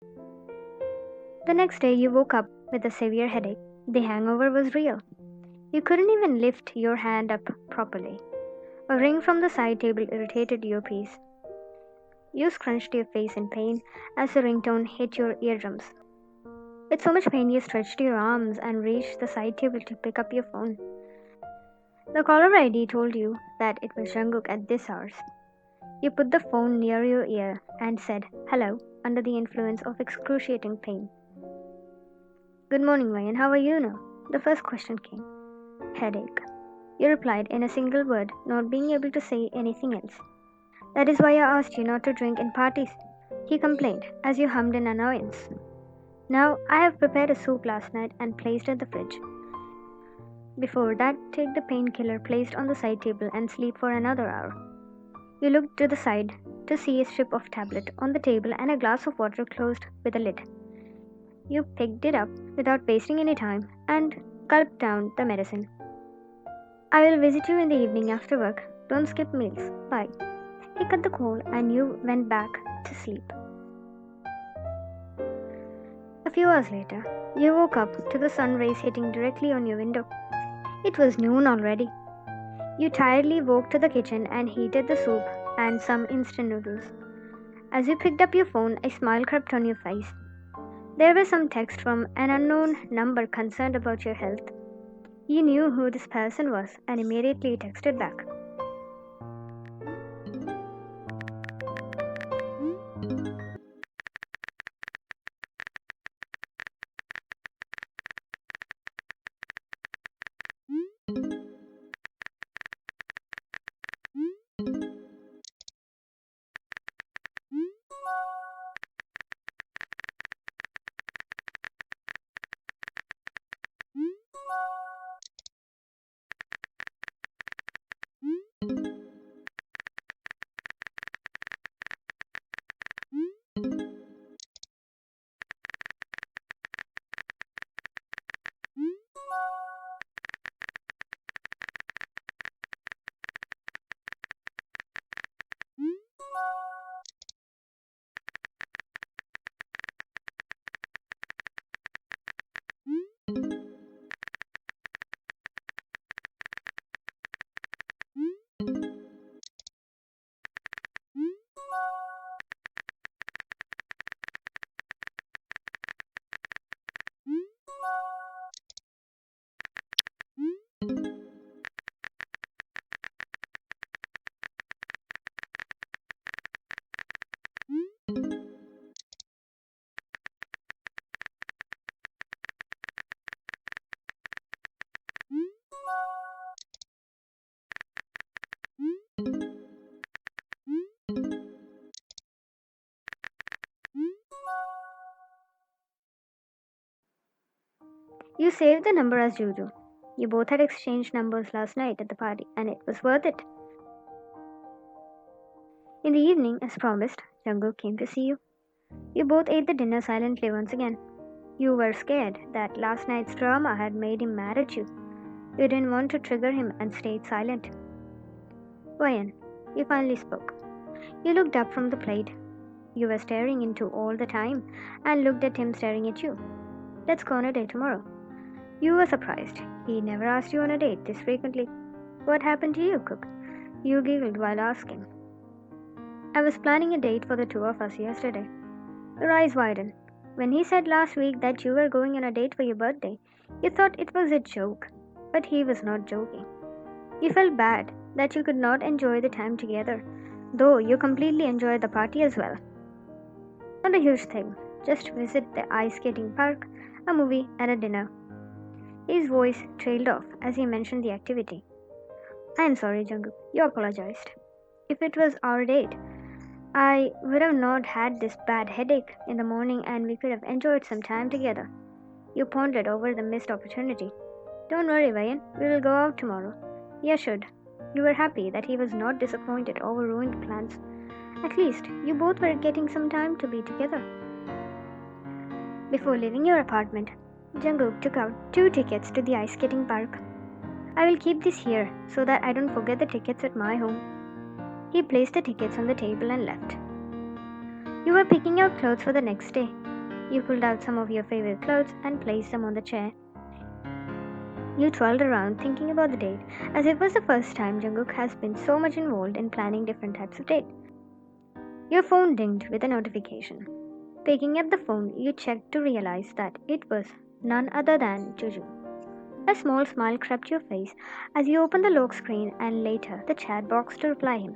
The next day, you woke up with a severe headache. The hangover was real. You couldn't even lift your hand up properly. A ring from the side table irritated your peace. You scrunched your face in pain as the ringtone hit your eardrums. With so much pain, you stretched your arms and reached the side table to pick up your phone. The caller ID told you that it was Jungkook at this hours. You put the phone near your ear and said hello under the influence of excruciating pain. Good morning, Ryan. How are you now? The first question came. Headache. You replied in a single word, not being able to say anything else. That is why I asked you not to drink in parties, he complained as you hummed in annoyance. Now, I have prepared a soup last night and placed it in the fridge. Before that, take the painkiller placed on the side table and sleep for another hour. You looked to the side to see a strip of tablet on the table and a glass of water closed with a lid. You picked it up without wasting any time and gulped down the medicine. I will visit you in the evening after work. Don't skip meals. Bye. He cut the call and you went back to sleep. A few hours later, you woke up to the sun rays hitting directly on your window. It was noon already. You tiredly walked to the kitchen and heated the soup and some instant noodles. As you picked up your phone, a smile crept on your face. There was some text from an unknown number concerned about your health. You knew who this person was and immediately texted back. You saved the number as Juju. You both had exchanged numbers last night at the party, and it was worth it. In the evening, as promised, Jungkook came to see you. You both ate the dinner silently once again. You were scared that last night's drama had made him mad at you. You didn't want to trigger him and stayed silent. Ryan, you finally spoke. You looked up from the plate you were staring into all the time and looked at him staring at you. Let's go on a date tomorrow. You were surprised. He never asked you on a date this frequently. What happened to you, Cook? You giggled while asking. I was planning a date for the two of us yesterday. Your eyes widened. When he said last week that you were going on a date for your birthday, you thought it was a joke. But he was not joking. You felt bad that you could not enjoy the time together, though you completely enjoyed the party as well. Not a huge thing. Just visit the ice skating park, a movie, and a dinner. His voice trailed off as he mentioned the activity. I am sorry, Jungkook. You apologized. If it was our date, I would have not had this bad headache in the morning and we could have enjoyed some time together. You pondered over the missed opportunity. Don't worry, Ryan. We will go out tomorrow. You should. You were happy that he was not disappointed over ruined plans. At least, you both were getting some time to be together. Before leaving your apartment, Jungkook took out 2 tickets to the ice skating park. I will keep this here so that I don't forget the tickets at my home. He placed the tickets on the table and left. You were picking out clothes for the next day. You pulled out some of your favorite clothes and placed them on the chair. You twirled around thinking about the date, as if it was the first time Jungkook has been so much involved in planning different types of date. Your phone dinged with a notification. Picking up the phone, you checked to realize that it was none other than Juju. A small smile crept your face as you opened the lock screen and later the chat box to reply him.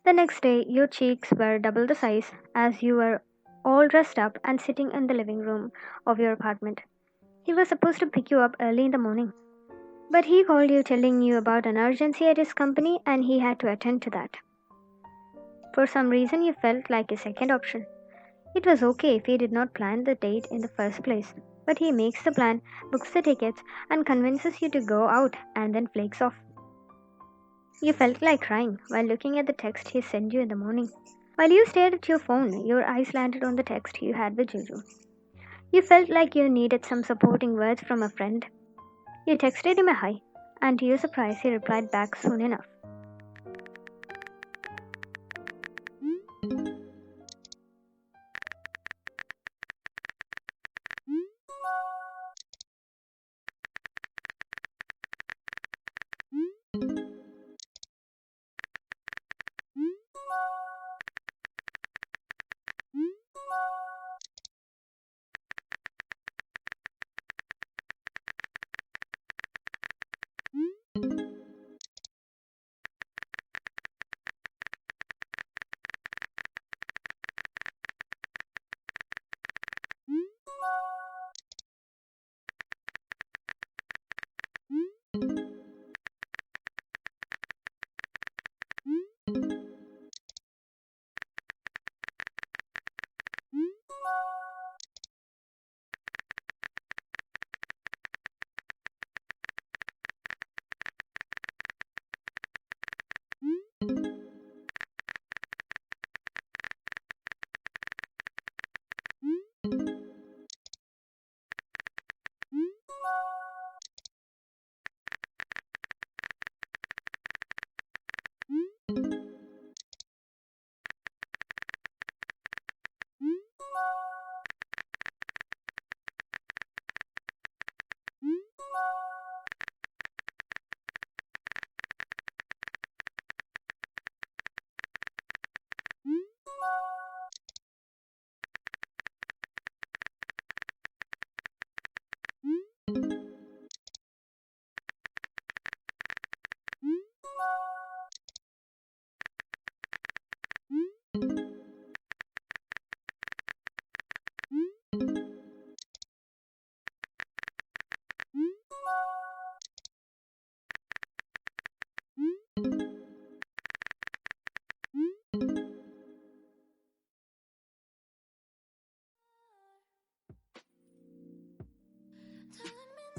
The next day, your cheeks were double the size as you were all dressed up and sitting in the living room of your apartment. He was supposed to pick you up early in the morning, but he called you telling you about an urgency at his company and he had to attend to that. For some reason, you felt like a second option. It was okay if he did not plan the date in the first place, but he makes the plan, books the tickets, and convinces you to go out and then flakes off. You felt like crying while looking at the text he sent you in the morning. While you stared at your phone, your eyes landed on the text you had with Juju. You felt like you needed some supporting words from a friend. You texted him a hi, and to your surprise, he replied back soon enough.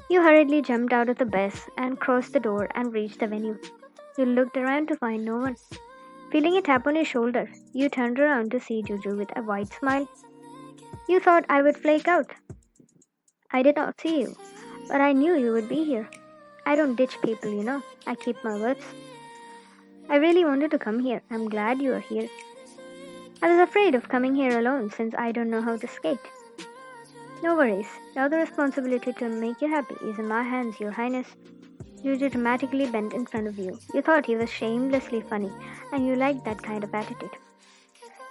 You hurriedly jumped out of the bus and crossed the door and reached the venue. You looked around to find no one. Feeling a tap on your shoulder, you turned around to see Juju with a wide smile. You thought I would flake out. I did not see you, but I knew you would be here. I don't ditch people, you know. I keep my words. I really wanted to come here. I'm glad you are here. I was afraid of coming here alone since I don't know how to skate. No worries. Now the responsibility to make you happy is in my hands, Your Highness. Juju dramatically bent in front of you. You thought he was shamelessly funny, and you liked that kind of attitude.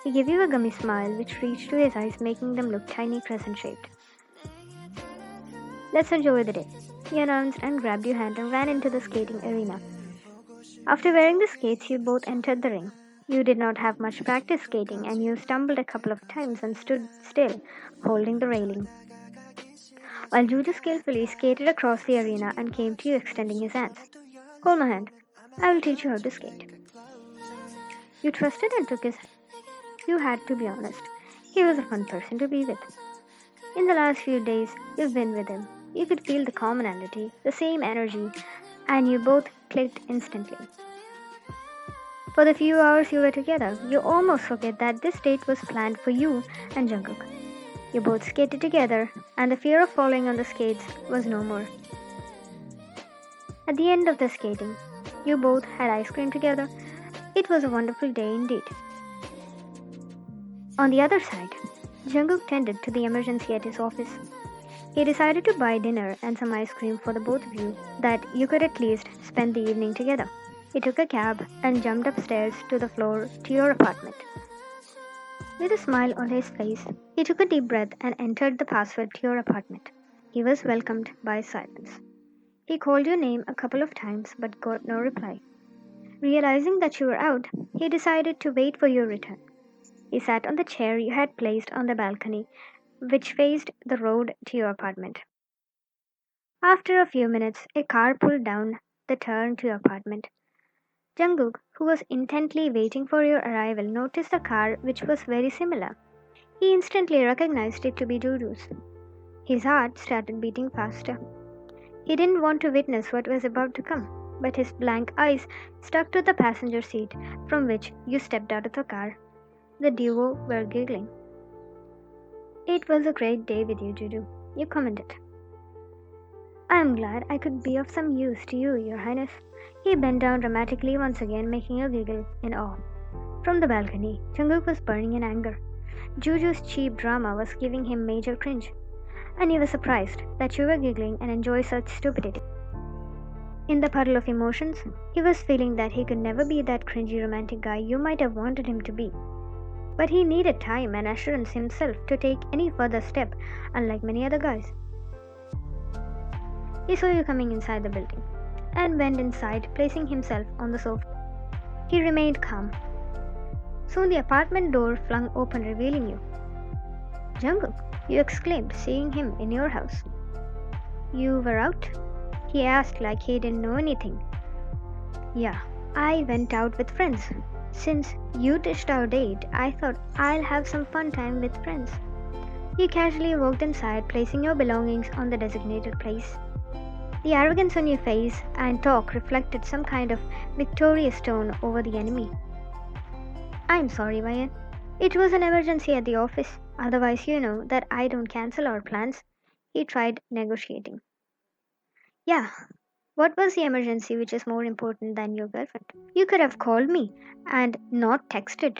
He gave you a gummy smile which reached to his eyes, making them look tiny crescent shaped. Let's enjoy the day, he announced and grabbed your hand and ran into the skating arena. After wearing the skates, you both entered the ring. You did not have much practice skating and you stumbled a couple of times and stood still, holding the railing. While Juju skillfully skated across the arena and came to you extending his hands. Hold my hand. I will teach you how to skate. You trusted and took his hand. You had to be honest. He was a fun person to be with. In the last few days you've been with him, you could feel the commonality, the same energy, and you both clicked instantly. For the few hours you were together, you almost forget that this date was planned for you and Jungkook. You both skated together, and the fear of falling on the skates was no more. At the end of the skating, you both had ice cream together. It was a wonderful day indeed. On the other side, Jungkook tended to the emergency at his office. He decided to buy dinner and some ice cream for the both of you that you could at least spend the evening together. He took a cab and jumped upstairs to the floor to your apartment. With a smile on his face, he took a deep breath and entered the password to your apartment. He was welcomed by silence. He called your name a couple of times but got no reply. Realizing that you were out, he decided to wait for your return. He sat on the chair you had placed on the balcony, which faced the road to your apartment. After a few minutes, a car pulled down the turn to your apartment. Jungkook, who was intently waiting for your arrival, noticed a car which was very similar. He instantly recognized it to be Juju's. His heart started beating faster. He didn't want to witness what was about to come, but his blank eyes stuck to the passenger seat from which you stepped out of the car. The duo were giggling. It was a great day with you, Juju, you commented. I am glad I could be of some use to you, Your Highness. He bent down dramatically once again, making a giggle in awe. From the balcony, Jungkook was burning in anger. Juju's cheap drama was giving him major cringe, and he was surprised that you were giggling and enjoyed such stupidity. In the puddle of emotions, he was feeling that he could never be that cringy romantic guy you might have wanted him to be. But he needed time and assurance himself to take any further step, unlike many other guys. He saw you coming inside the building and went inside, placing himself on the sofa. He remained calm. Soon the apartment door flung open, revealing you. Jungkook, you exclaimed, seeing him in your house. You were out? He asked like he didn't know anything. Yeah, I went out with friends. Since you ditched our date, I thought I'll have some fun time with friends. You casually walked inside, placing your belongings on the designated place. The arrogance on your face and talk reflected some kind of victorious tone over the enemy. I'm sorry, Ryan. It was an emergency at the office. Otherwise, you know that I don't cancel our plans. He tried negotiating. Yeah, what was the emergency which is more important than your girlfriend? You could have called me and not texted.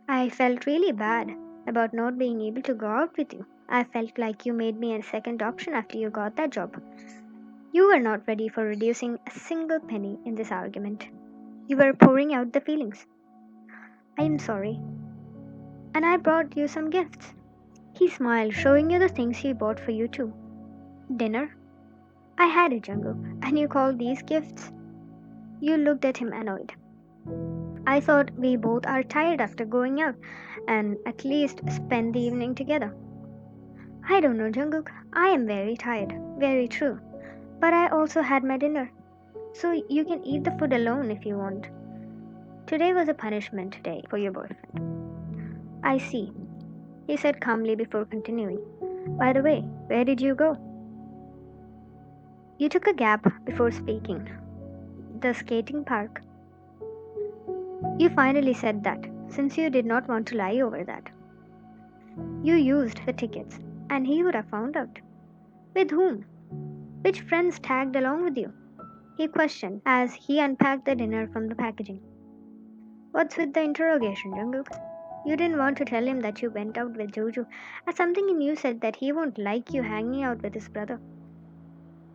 I felt really bad about not being able to go out with you. I felt like you made me a second option after you got that job. You were not ready for reducing a single penny in this argument. You were pouring out the feelings. I am sorry. And I brought you some gifts. He smiled, showing you the things he bought for you too. Dinner? I had it, Jungkook, and you call these gifts? You looked at him annoyed. I thought we both are tired after going out and at least spend the evening together. I don't know, Jungkook. I am very tired. Very true. But I also had my dinner. So you can eat the food alone if you want. Today was a punishment day for your boyfriend. I see, he said calmly before continuing. By the way, where did you go? You took a gap before speaking. The skating park. You finally said that, since you did not want to lie over that. You used the tickets, and he would have found out. With whom? Which friends tagged along with you? He questioned as he unpacked the dinner from the packaging. What's with the interrogation, Jungkook? You didn't want to tell him that you went out with Juju, as something in you said that he won't like you hanging out with his brother.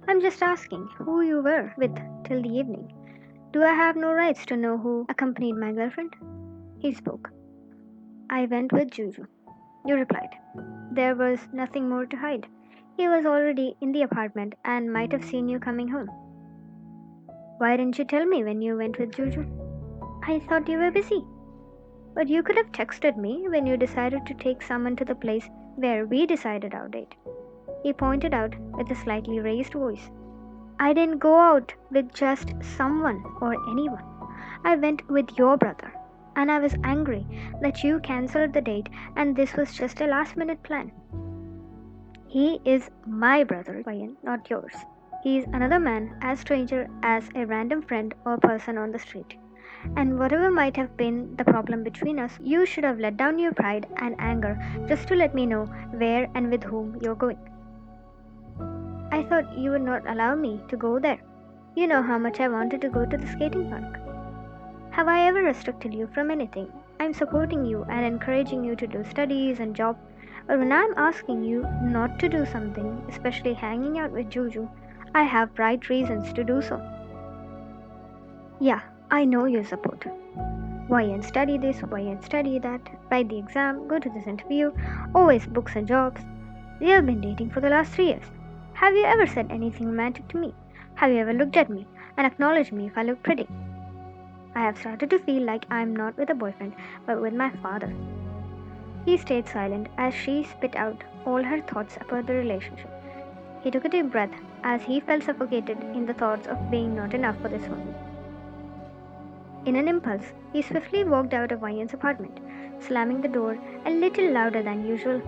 I'm just asking who you were with till the evening. Do I have no rights to know who accompanied my girlfriend? He spoke. I went with Juju. You replied. There was nothing more to hide. He was already in the apartment and might have seen you coming home. Why didn't you tell me when you went with Juju? I thought you were busy. But you could have texted me when you decided to take someone to the place where we decided our date. He pointed out with a slightly raised voice. I didn't go out with just someone or anyone. I went with your brother. And I was angry that you cancelled the date and this was just a last minute plan. He is my brother, Ryan, not yours. He is another man, as stranger as a random friend or person on the street. And whatever might have been the problem between us, you should have let down your pride and anger just to let me know where and with whom you're going. I thought you would not allow me to go there. You know how much I wanted to go to the skating park. Have I ever restricted you from anything? I'm supporting you and encouraging you to do studies and job. But when I'm asking you not to do something, especially hanging out with Juju, I have right reasons to do so. Yeah, I know your support. Why and study this, why and study that, write the exam, go to this interview, always books and jobs. We have been dating for the last 3 years. Have you ever said anything romantic to me? Have you ever looked at me and acknowledged me if I look pretty? I have started to feel like I'm not with a boyfriend, but with my father. He stayed silent as she spit out all her thoughts about the relationship. He took a deep breath as he felt suffocated in the thoughts of being not enough for this woman. In an impulse, he swiftly walked out of Ryan's apartment, slamming the door a little louder than usual.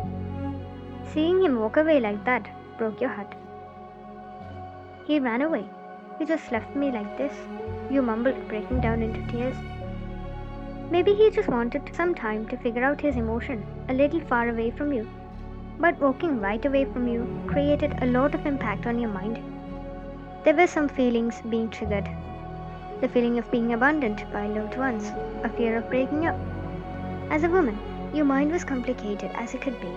Seeing him walk away like that broke your heart. He ran away. You just left me like this, you mumbled, breaking down into tears. Maybe he just wanted some time to figure out his emotion a little far away from you. But walking right away from you created a lot of impact on your mind. There were some feelings being triggered. The feeling of being abandoned by loved ones, a fear of breaking up. As a woman, your mind was complicated as it could be.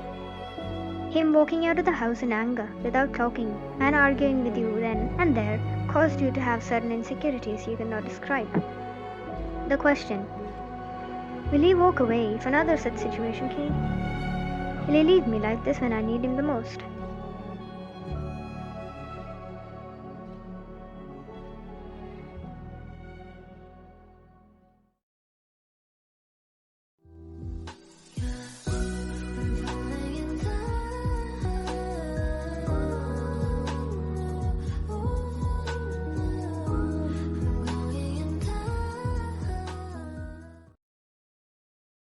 Him walking out of the house in anger without talking and arguing with you then and there caused you to have certain insecurities you cannot describe. The question, will he walk away if another such situation came? Will he leave me like this when I need him the most?